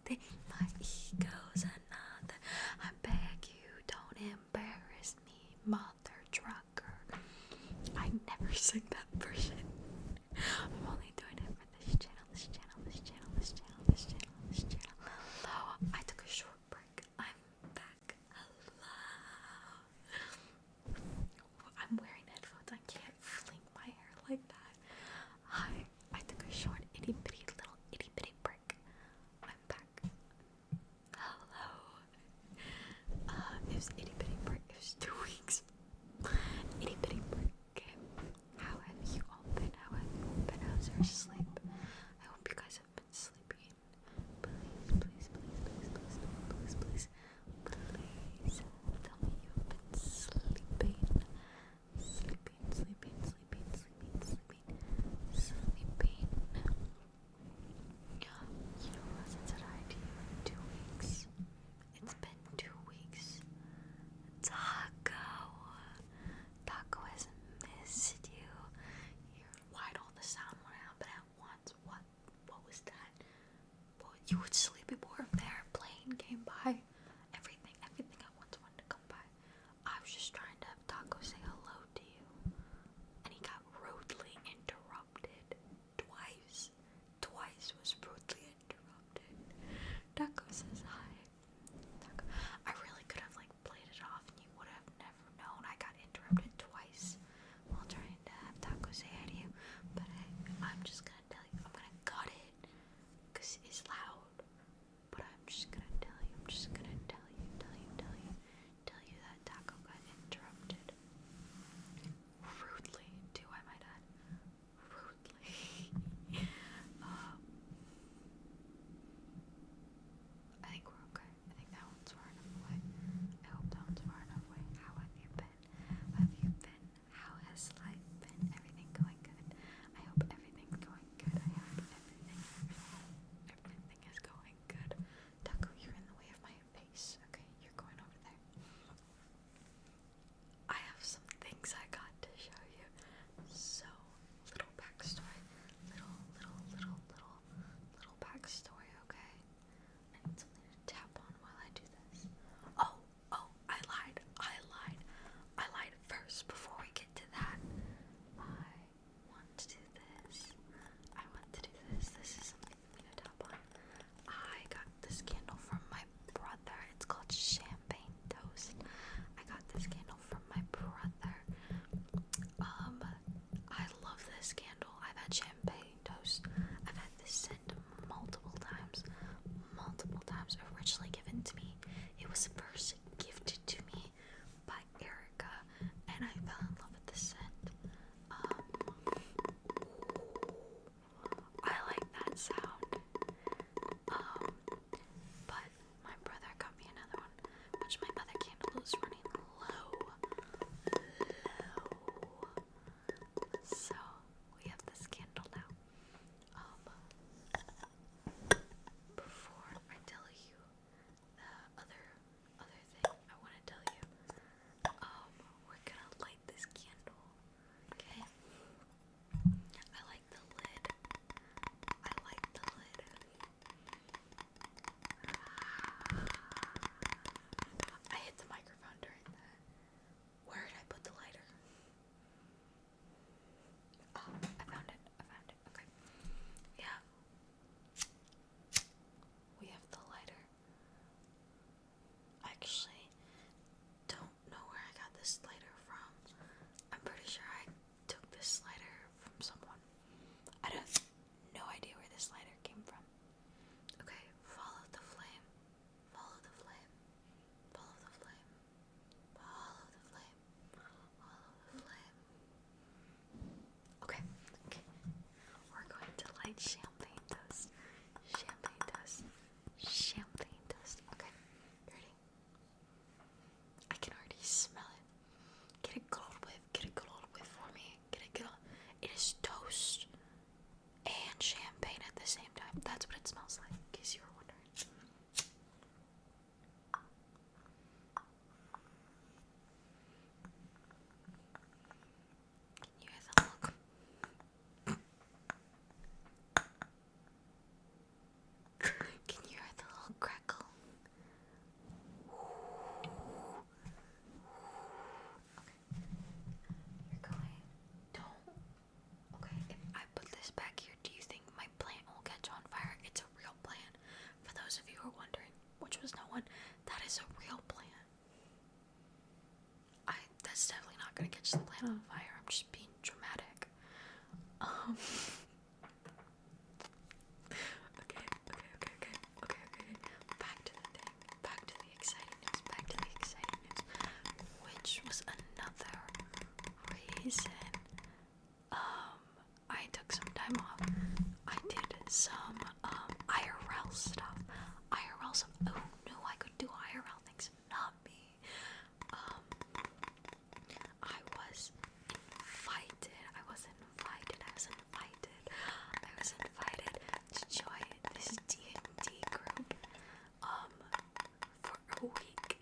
thing. My ego's another. I beg you, don't embarrass me, mother trucker. I never sing that version. I'm only doing it for this channel. Hello, I took a short break. I'm back. Hello. I'm wearing headphones. I can't fling my hair like that. Hi. I took a short itty bitty break. I'm back. Hello. It was itty bitty break. It was 2 weeks. Itty bitty break. How have you all been? How's your sleep? I hope you guys have been sleeping. Please tell me you've been sleeping. Sleeping. You know, wasn't said hi to you in 2 weeks. It's been 2 weeks. Taco has missed you. Why'd all the sound went out but at once? What was that? Well, you would sleep before the airplane came by. Everything at once wanted to come by. I was just trying to have Taco say hello to you. And he got rudely interrupted. Twice was rudely interrupted. Taco says hi. Taco. I really could have played it off and you would have never known. I got interrupted twice while trying to have Taco say hi to you. But I'm just gonna tell you, I'm gonna cut it because it's loud. But I'm just gonna tell you that Taco got interrupted. Rudely, too, I might add. Rudely. I think we're okay. I think that one's far enough away. I hope that one's far enough away. How have you been? How has life been? Everything going good? I hope everything's going good. I hope everything is going good. Taco, you're in the way of my face. Okay, you're going over there. I have some things I got to show you. So, little backstory. Little backstory, okay? I need something to tap on while I do this. Oh, I lied first before we get to that. I want to do this. This is something for me to tap on. I got this candle from my brother. It's called Champagne Toast. I got this candle from my brother. I love this candle. I've had Champagne Toast. I've had this scent multiple times. Originally given to me. It was first gifted to me by Erica, and I fell in love with the scent. I like that sound. But my brother got me another one, which my other candle was running low. So we have this candle now. Before I tell you is a real plant. That's definitely not gonna catch the plant on fire. I'm just being dramatic. Okay. Back to the thing. Back to the exciting news. Which was another reason I took some time off. I did some IRL stuff. Who knew I could do IRL things? Not me. I was invited to join this D&D group for a week.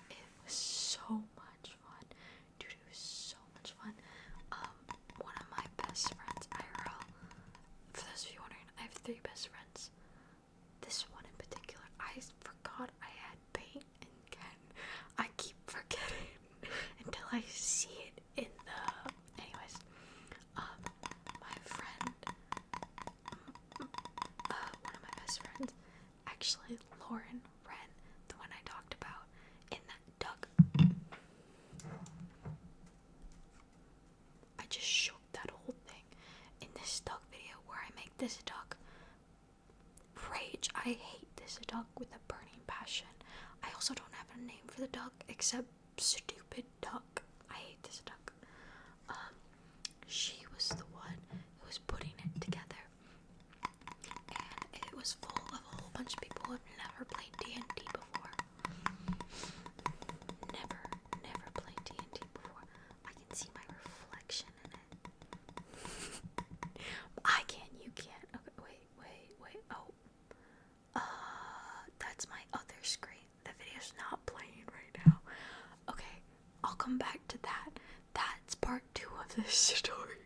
It was so much fun. Dude, it was so much fun. One of my best friends, IRL, for those of you wondering, I have 3 best friends. This one in particular, I forgot I had paint and Ken. I keep forgetting until I see it in the... Anyways, my friend, one of my best friends, actually Lauren Wren, the one I talked about in that duck. I just showed that whole thing in this duck video where I make this duck rage. I hate this duck with a burning passion. I also don't have a name for the duck except stupid duck. I hate this duck. She was the one who was putting it together, and it was full of a whole bunch of people who have never played D&D before. Never played D&D before. I can see my reflection in it. I can't, you can't. Okay, wait. Oh. That's my other screen. The video's not playing right now. Okay, I'll come back to that. That's part 2 of this story.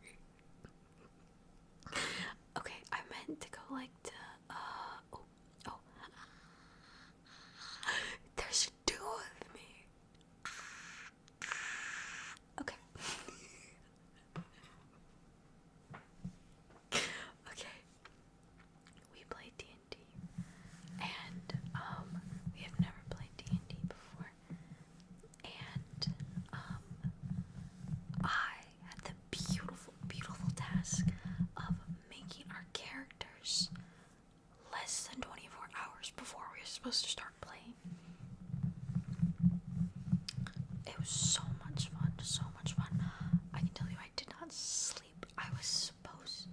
Okay, I meant to go like to, there's 2 of me. Okay. Okay. We play D&D, and we have never played D&D before, and I had the beautiful task of making our characters less than 24 hours before we were supposed to start playing. It was so much fun. I can tell you I did not sleep. I was supposed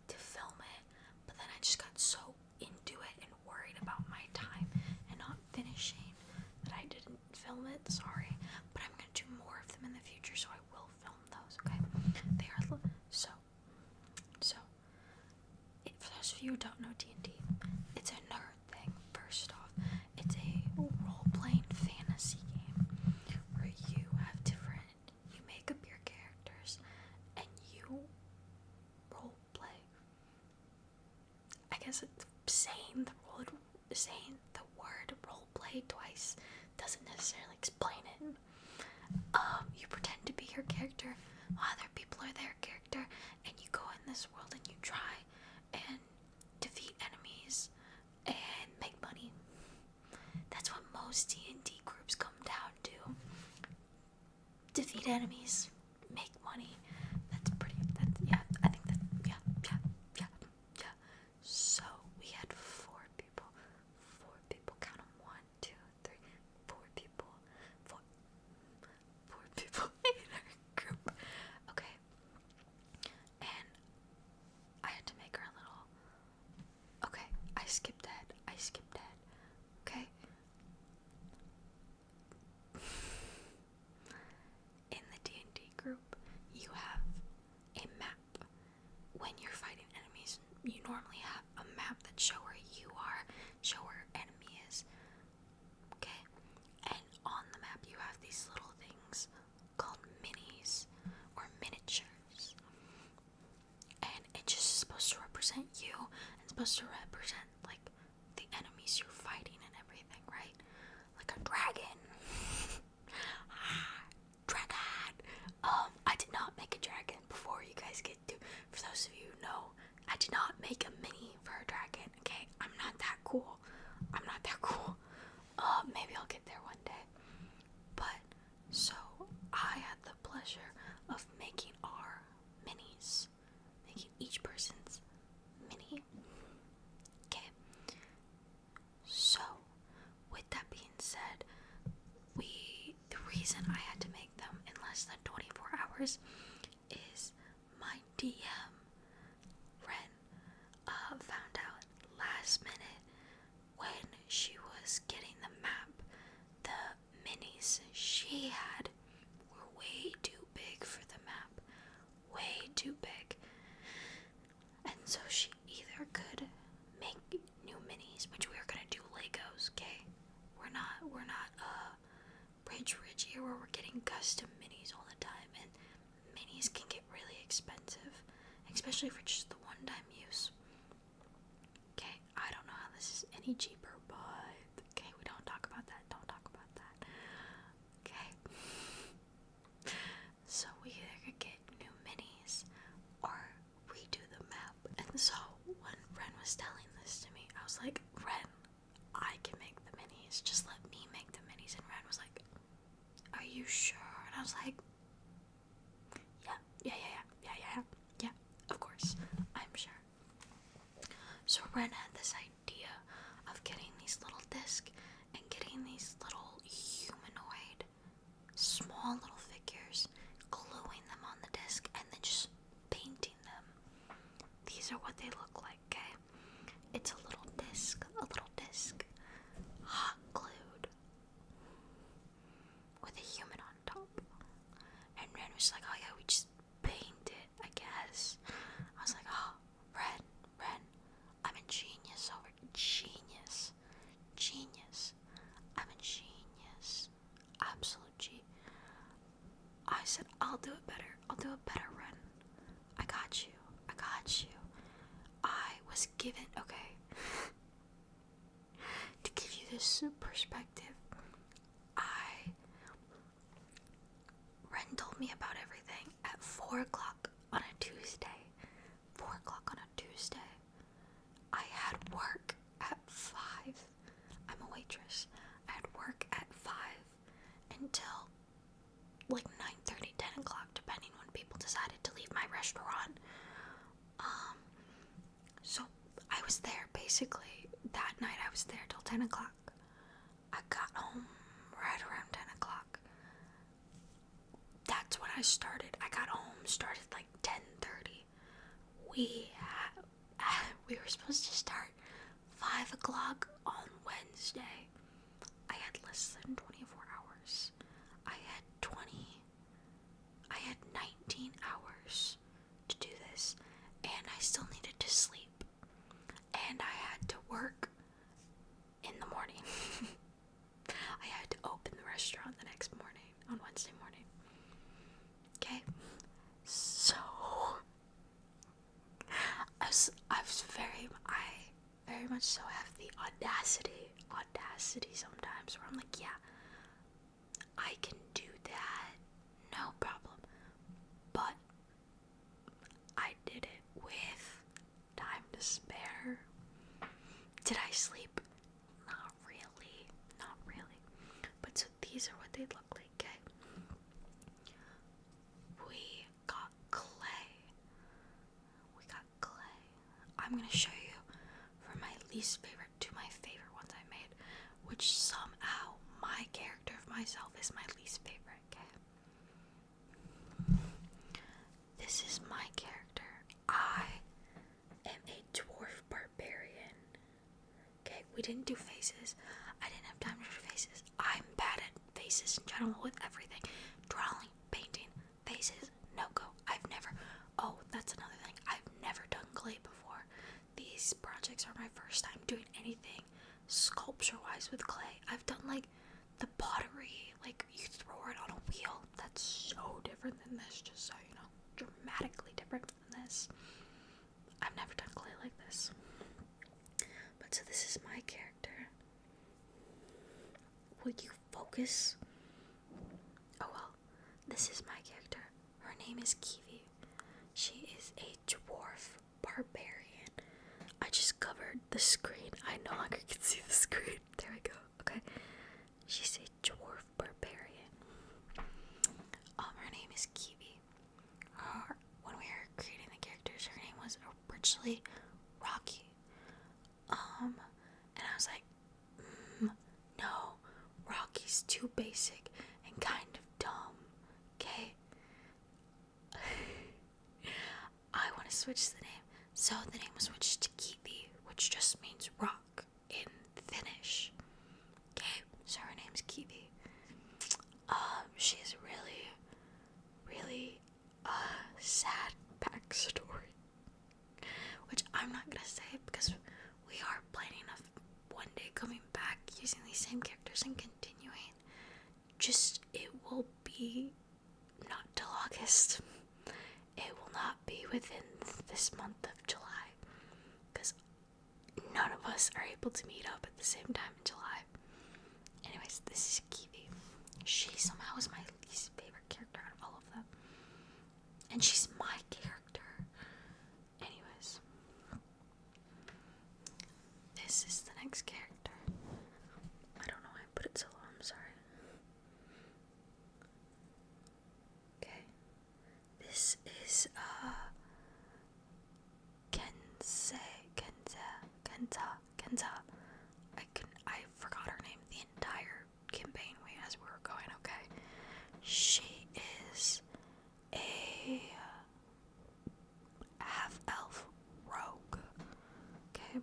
to film it, but then I just got so into it and worried about my time and not finishing that I didn't film it. Sorry, but I'm gonna do more of them in the future, so I will film those. Okay, they are for those of you who don't know D&D, it's a nerd thing. First off, it's a role-playing fantasy game where you make up your characters and you role-play. I guess saying the word role-play twice doesn't necessarily explain it. You pretend to be your character while other people are their character, and you go in this world and you try and defeat enemies and make money. That's what most D&D groups come down to. Defeat enemies, make money. Yeah. So we had 4 people. 4 people, count them. 1, 2, 3, 4 people. 4 people in our group. Okay. And I had to make her a little... Okay, I skipped ahead. Okay? In the D&D group, you have a map. When you're fighting enemies, you normally have a map that shows where you are, show where enemy is. Okay? And on the map, you have these little things called minis or miniatures. And it's just supposed to represent you and supposed to represent like the enemies you're fighting and everything, right? Like a dragon. I did not make a dragon before you guys get to. For those of you who know, I did not make a mini for a dragon. Okay, I'm not that cool. I'm not we're not rich here where we're getting custom minis all the time, and minis can get really expensive, especially for just the one-time use. Okay, I don't know how this is any cheaper, but okay, we don't talk about that. Okay. So we either could get new minis or redo the map. And so when Ren was telling this to me, I was like, Ren, I can make the minis. Just let me make the minis. And Ren was like, are you sure? And I was like, yeah, of course, I'm sure. So Ren had this idea of getting these little discs and getting these little humanoid, small little figures, gluing them on the disc, and then just painting them. These are what they look like, okay? It's a little disc, hot glued, with a human on top. And Ren was like, oh yeah, we just paint it, I guess. I was like, oh, Ren, I'm a genius I'm a genius. Absolute G. I said, I'll do it better, Ren. I got you. I was given, okay, to give you this perspective, Ren told me about everything at 4 o'clock on a Tuesday. I had work at 5. I'm a waitress. I had work at 5 until like 9:30, 10 o'clock, depending when people decided to leave my restaurant. So I was there basically that night. I was there till 10 o'clock. I got home right around 10 o'clock. That's when I started. I got home, started like 10:30. We were supposed to start 5 o'clock on Wednesday. I had less than 24 hours. I had 19 hours to do this, and I still needed to sleep, and I had to work in the morning. I had to open the restaurant the next morning, on Wednesday morning. Okay, so I very much so have the audacity sometimes where I'm like, yeah, I can do that, no problem. But I did it with time to spare. Did I sleep? Not really. But so these are what they look like, okay? We got clay. I'm gonna show you from my least favorite to my favorite ones I made, which somehow my character of myself is my least favorite, okay? This is my character. I am a dwarf barbarian. Okay, we didn't do faces. I didn't have time to do faces. I'm bad at faces in general with everything. Drawing, painting, faces, no go. That's another thing. I've never done clay before. These projects are my first time doing anything sculpture-wise with clay. I've done like the pottery, like you throw it on a wheel. That's so different than this, just so you know. Dramatically different than this. I've never done clay like this. But so this is my character. Will you focus? Oh well, this is my character. Her name is Kiwi. She is a dwarf barbarian. I just covered the screen. I no longer can see the screen. There we go. Okay. She's a dwarf barbarian. Her name is Kiwi. When we were creating the characters, her name was originally Rocky. And I was like, no, Rocky's too basic and kind of dumb. Okay. I want to switch the name. So the name was switched to Kiwi, which just means rock in Finnish. Okay, so her name's Kiwi. She has a really sad backstory, which I'm not gonna say because we are planning of one day coming back using these same characters years and continuing. Just, it will be not till August. It will not be within this month of July, because none of us are able to meet up at the same time in July. Anyways, this is Kiwi. She somehow is my least favorite character out of all of them. And she's my character. Anyways. This is the next character. I don't know why I put it so low, I'm sorry. Okay. This is, Kenza. I forgot her name the entire campaign as we were going, okay? She is a half-elf rogue, okay?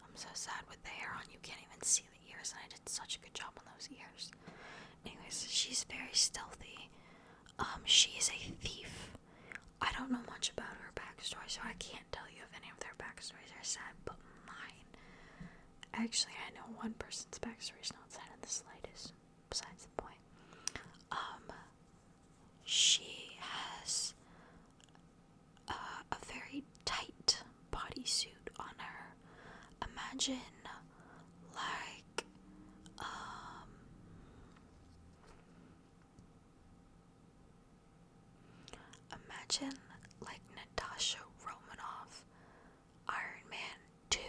I'm so sad with the hair on, you can't even see the ears, and I did such a good job on those ears. Anyways, she's very stealthy. She is a thief. I don't know much about her backstory, so I can't tell you if any of their backstories are sad, but mine. Actually, I know one person's backstory is not sad in the slightest, besides the point. She has a very tight bodysuit on her. Imagine, like, Natasha Romanoff, Iron Man 2,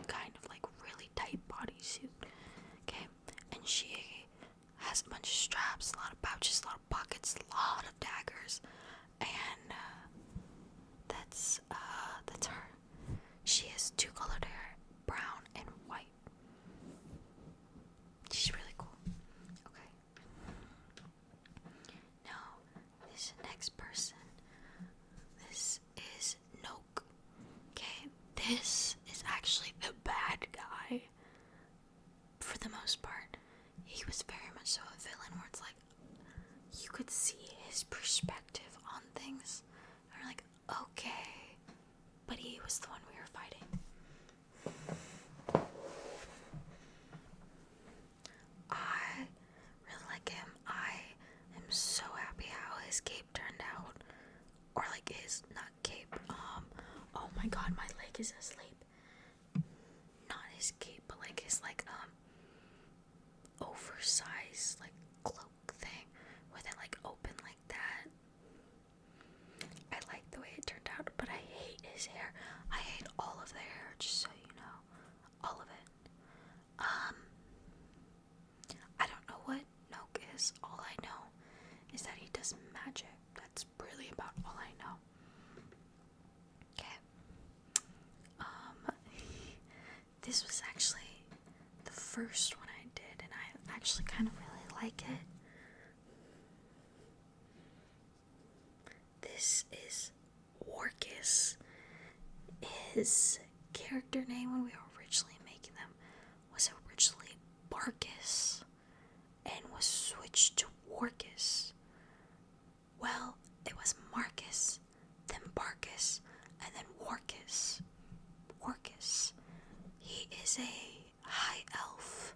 kind of like really tight bodysuit, okay? And she has a bunch of straps, a lot of pouches, a lot of pockets, a lot of daggers, and that's her. She has two colored hair, brown and white. She's really cool. Okay. Now, this next person. This is Noke. Okay, this is actually the bad guy. For the most part, he was very much so a villain, where it's like you could see his perspective on things. And we're like, okay, but he was the one we were fighting. I really like him. I am so happy how his cape turned out. Or like his, not cape, oh my god, my leg is asleep. Not his cape, but like his, like, oversized, like, cloak thing with it, like, open like that. I like the way it turned out, but I hate his hair. I hate all of the hair, just so you know. All of it. I don't know what Noke is. All I know is that he does magic. That's really about all I know. Okay. This was actually the first one I did, and I actually kind of really like it. This is Warus. His character name when we were originally making them was originally Barkus and was switched to Warus. Well, it was Marcus, then Barkus, and then Warus. Warus. He is a high elf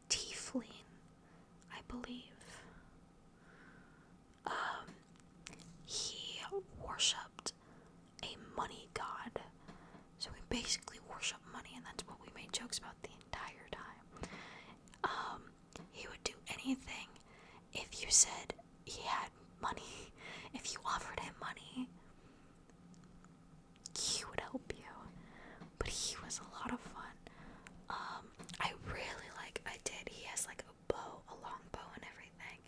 tiefling, I believe. He worshipped a money god. So we basically worship money, and that's what we made jokes about the entire time. He would do anything if you said he had money. If you offered him money, he would help you. But he was a lot of fun. He has like a bow, a long bow and everything.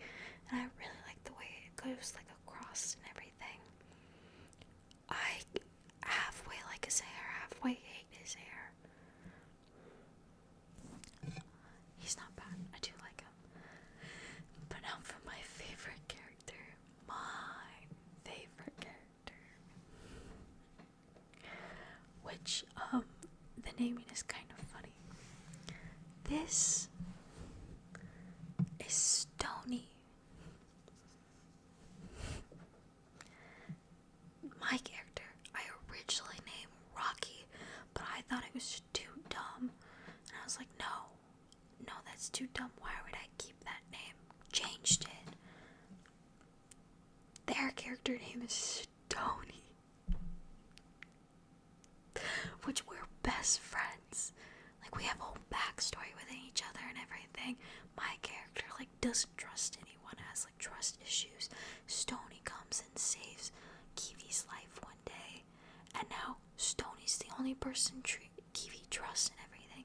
And I really like the way it goes like across and everything. I halfway like his hair, halfway hate his hair. He's not bad. I do like him. But now for my favorite character. Which, the naming is kind of funny. This is Stony. My character, I originally named Rock was too dumb. And I was like, no, that's too dumb. Why would I keep that name? Changed it. Their character name is Stony. Which we're best friends. Like, we have a whole backstory within each other and everything. My character, like, doesn't trust anyone, has, like, trust issues. Stony comes and saves Kiwi's life one day. And now, Stony's the only person Kiwi trusts and everything.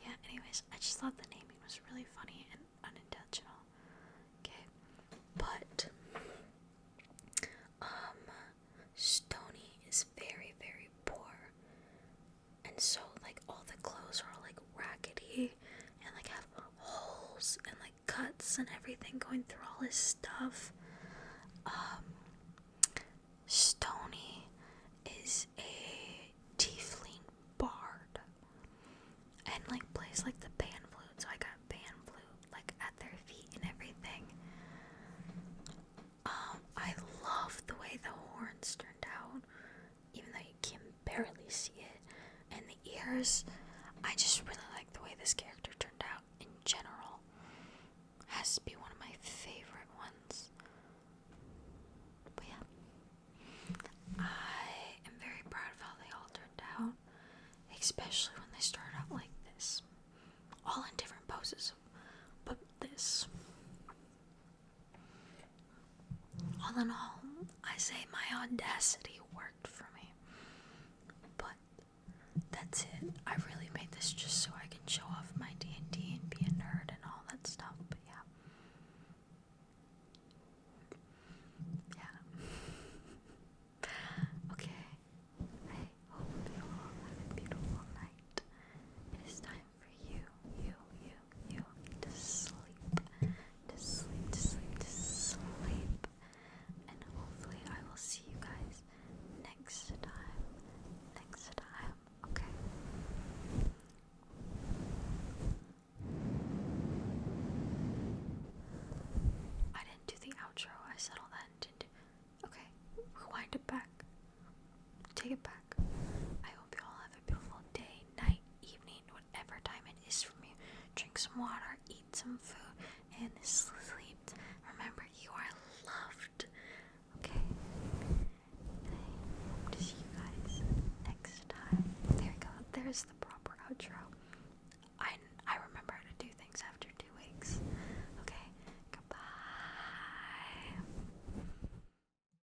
Yeah, anyways, I just thought the naming was really funny and unintentional. Okay, but, Stony is very, very poor. And so, like, all the clothes are all, like, raggedy and, like, have holes and, like, cuts and everything going through all his stuff. Stony is a tiefling bard and, like, plays, like, the pan flute. So I got pan flute, like, at their feet and everything. I love the way the horns turned out, even though you can barely see it. And the ears, I just really like the way this character turned out in general. Has to be one of my favorite ones. But yeah, I am very proud of how they all turned out, especially when they started out like this, all in different poses, but this. All in all, I say my audacity worked for me. But that's it. I really made this just so I can show off my D&D and be a nerd and all that stuff. But yeah. Okay. I hope you all have a beautiful night. It is time for you to sleep. To sleep. And hopefully I will see you guys next time. Okay? I didn't do the outro. I said all that and didn't do. Okay, rewind it back. Take it back. I hope you all have a beautiful day, night, evening, whatever time it is from you. Drink some water, eat some food, and sleep. Remember, you are loved. Okay? And I hope to see you guys next time. There we go. There's the